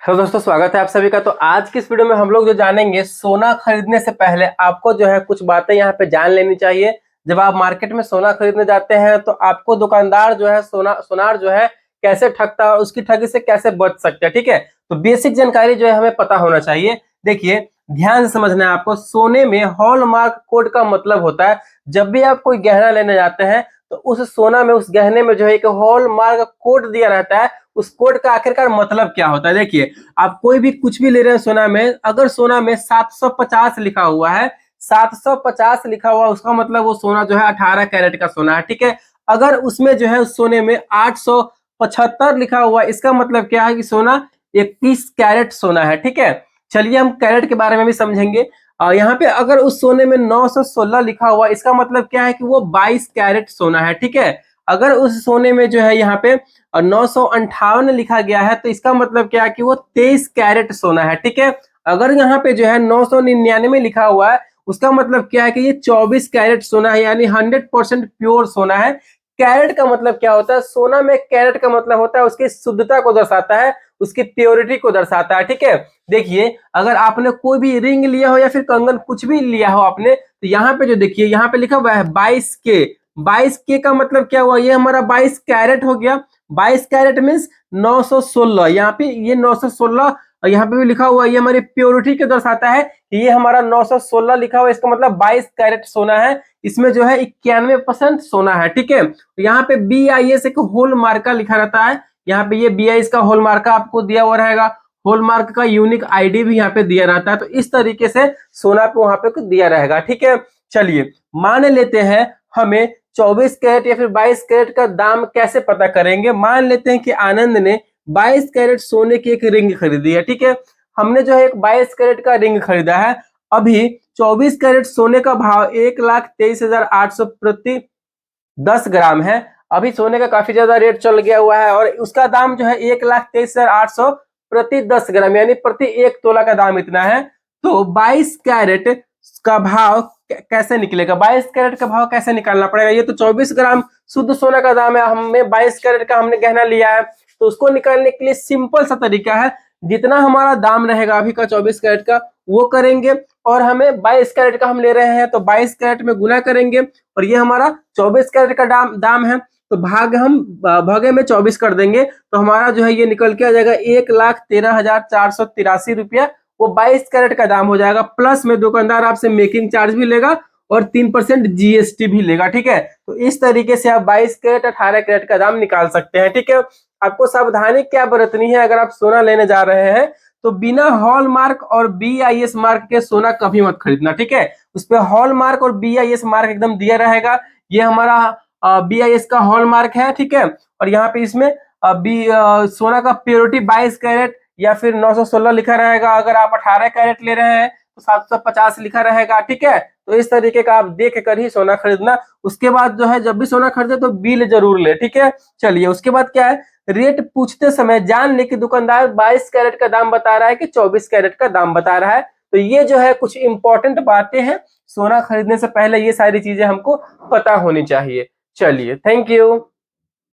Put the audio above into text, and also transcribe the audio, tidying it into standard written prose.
Hello दोस्तों, स्वागत है आप सभी का। तो आज की इस वीडियो में हम लोग जो जानेंगे, सोना खरीदने से पहले आपको जो है कुछ बातें यहाँ पे जान लेनी चाहिए। जब आप मार्केट में सोना खरीदने जाते हैं तो आपको दुकानदार जो है सोनार जो है कैसे ठगता है और उसकी ठगी से कैसे बच सकते हैं। ठीक है, तो बेसिक जानकारी जो है हमें पता होना चाहिए। देखिए, ध्यान से समझना है आपको। सोने में हॉलमार्क कोड का मतलब होता है, जब भी आप कोई गहना लेने जाते हैं तो उस सोना में, उस गहने में जो है एक हॉलमार्क कोड दिया रहता है। उस कोड का आखिरकार मतलब क्या होता है? देखिए, आप कोई भी कुछ भी ले रहे हैं सोना में, अगर सोना में 750 लिखा हुआ है, 750 लिखा हुआ, उसका मतलब वो सोना जो है 18 कैरेट का सोना है। ठीक है, अगर उसमें जो है उस सोने में 875 लिखा हुआ, इसका मतलब क्या है कि सोना 21 कैरेट सोना है। ठीक है, चलिए हम कैरेट के बारे में भी समझेंगे। यहाँ पे अगर उस सोने में 916 लिखा हुआ, इसका मतलब क्या है कि वो 22 कैरेट सोना है। ठीक है, अगर उस सोने में जो है यहाँ पे 958 लिखा गया है, तो इसका मतलब क्या है कि वो 23 कैरेट सोना है। ठीक है, अगर यहाँ पे जो है 999 लिखा हुआ है, उसका मतलब क्या है कि ये 24 कैरेट सोना है, यानी 100% प्योर सोना है। कैरेट का मतलब क्या होता है? सोना में कैरेट का मतलब होता है उसकी शुद्धता को दर्शाता है, उसकी प्योरिटी को दर्शाता है। ठीक है, देखिए, अगर आपने कोई भी रिंग लिया हो या फिर कंगन कुछ भी लिया हो आपने, तो यहाँ पे जो देखिए, यहाँ पे लिखा हुआ है 22K। 22K का मतलब क्या हुआ? ये हमारा 22 कैरेट हो गया। 22 कैरेट मीन्स 916। यहाँ पे ये 916, यहाँ पे भी लिखा हुआ है, ये हमारी प्योरिटी को दर्शाता है कि ये हमारा 916 लिखा हुआ है, इसका मतलब 22 कैरेट सोना है। इसमें जो है 91% सोना है। ठीक है, यहाँ पे BIS एक होल मार्का लिखा रहता है। यहाँ पे ये BIS का होल मार्का आपको दिया हुआ रहेगा। होल मार्क का यूनिक ID भी यहाँ पे दिया रहता है। तो इस तरीके से सोना पे वहां पे कुछ दिया रहेगा। ठीक है, चलिए मान लेते हैं हमें 24 कैरेट या फिर 22 कैरेट का दाम कैसे पता करेंगे। मान लेते हैं कि आनंद ने 22 कैरेट सोने की एक रिंग खरीदी है। ठीक है, हमने जो है एक 22 कैरेट का रिंग खरीदा है। अभी 24 कैरेट सोने का भाव 1,23,800 प्रति 10 ग्राम है। अभी सोने का काफी ज्यादा रेट चल गया हुआ है और उसका दाम जो है 1,23,800 प्रति 10 ग्राम, यानी प्रति 1 तोला का दाम इतना है। तो 22 कैरेट का भाव कैसे निकलेगा? 22 कैरेट का भाव कैसे निकालना पड़ेगा? ये तो 24 ग्राम शुद्ध सोना का दाम है, हमें 22 कैरेट का हमने गहना लिया है। तो उसको निकालने के लिए सिंपल सा तरीका है, जितना हमारा दाम रहेगा अभी का 24 कैरेट का, वो करेंगे, और हमें 22 कैरेट का हम ले रहे हैं तो 22 कैरेट में गुना करेंगे, और ये हमारा 24 कैरेट का दाम है, तो भागे में 24 कर देंगे, तो हमारा जो है ये निकल के आ जाएगा 1,13,483 रुपया। वो 22 कैरेट का दाम हो जाएगा। प्लस में दुकानदार आपसे मेकिंग चार्ज भी लेगा और 3% GST भी लेगा। ठीक है, तो इस तरीके से आप 22 कैरेट 18 कैरेट का दाम निकाल सकते हैं। ठीक है, आपको सावधानी क्या बरतनी है अगर आप सोना लेने जा रहे हैं, तो बिना हॉल मार्क और BIS मार्क के सोना कभी मत खरीदना। ठीक है, उस पर हॉल मार्क और BIS मार्क एकदम दिया रहेगा। ये हमारा BIS का हॉल मार्क है। ठीक है, और यहाँ पे इसमें सोना का प्योरिटी 22 कैरेट या फिर 916 लिखा रहेगा। अगर आप 18 कैरेट ले रहे हैं तो 750 लिखा रहेगा। ठीक है, तो इस तरीके का आप देख कर ही सोना खरीदना। उसके बाद जो है, जब भी सोना खरीदे तो बिल जरूर ले। ठीक है, चलिए उसके बाद क्या है, रेट पूछते समय जान ले कि दुकानदार 22 कैरेट का दाम बता रहा है कि 24 कैरेट का दाम बता रहा है। तो ये जो है कुछ इंपॉर्टेंट बातें हैं, सोना खरीदने से पहले ये सारी चीजें हमको पता होनी चाहिए। चलिए, थैंक यू।